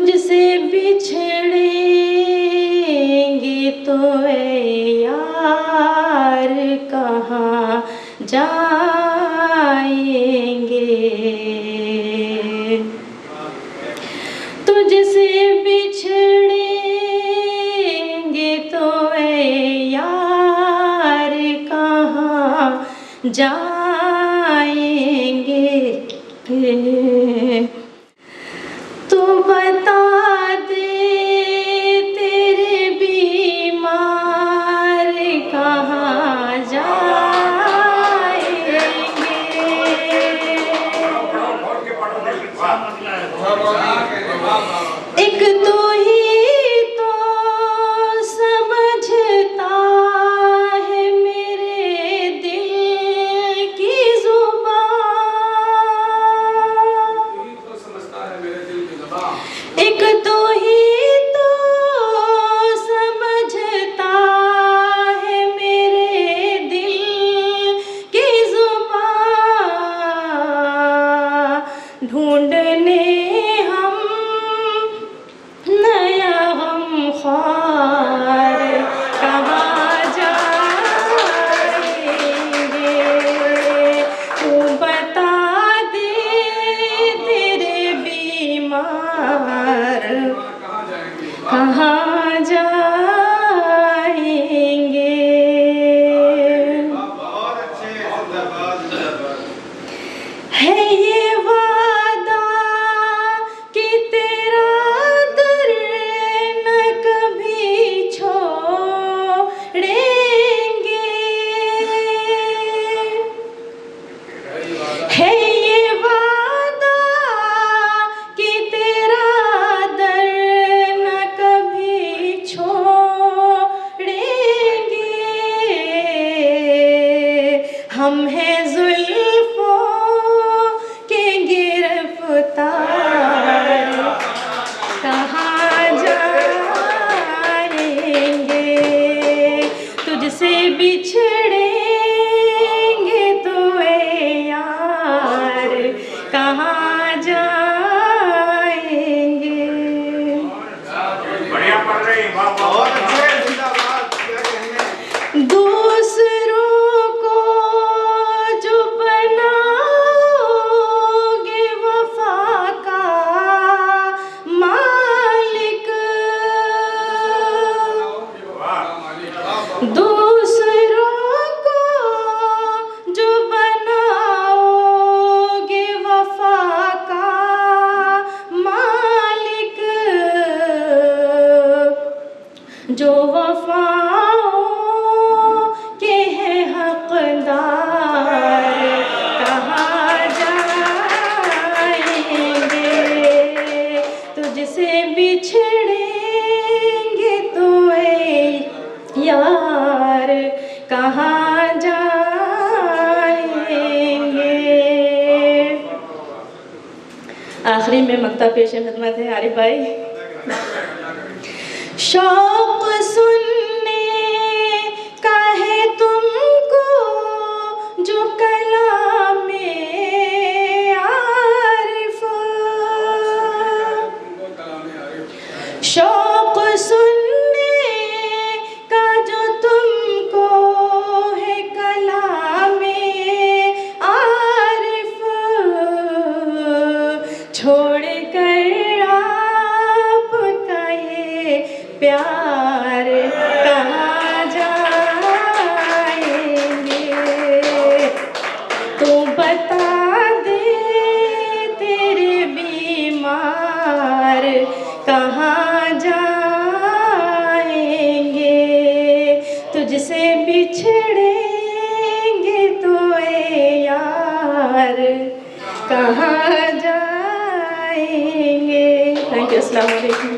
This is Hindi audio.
तुझसे बिछड़ेंगे तो ऐ यार कहाँ जाएंगे। तुझसे बिछड़ेंगे तो ऐ यार कहाँ जाएंगे। तो बता दे तेरे बीमार कहाँ जाएंगे। एक तो ही तो समझता है मेरे दिल की जुबान। एक तो ही तो समझता है मेरे दिल की जुबान। ढूंढने हम नया गमख्वार कहाँ जाएंगे। तू बता दे तेरे बीमार कहाँ जाएंगे। है ये वादा कि तेरा दर न कभी छोड़ेंगे। है ये वादा कि तेरा दर न कभी छोड़ेंगे। हम हैं जुल्फों के गिरफ्तार कहाँ जाएंगे। तुझसे बिछड़ेंगे तो ऐ यार कहाँ जाएंगे। बढ़िया पढ़ रही हैं, वाह वाह। दूसरों को जो बनाओगे वफा का मालिक। दूसरों को जो बनाओगे वफा का मालिक। जो वफाओं के हैं हकदार कहाँ जाएंगे। तुझसे बिछड़ेंगे तो ऐ यार कहाँ जाएंगे। आखिरी में मक्ता पेश खिदमत है आरिफ भाई। शौक सुनने का है तुमको जो कलामे आरिफ। शौक सुनने का जो तुमको है कलामे आरिफ। छोड़ कर आपका ये प्यार कहाँ जाएंगे। तू बता दे तेरे बीमार कहाँ जाएंगे। तुझसे बिछड़ेंगे तो ऐ यार कहाँ जाएंगे। Thank you. अस्सलाम वालेकुम।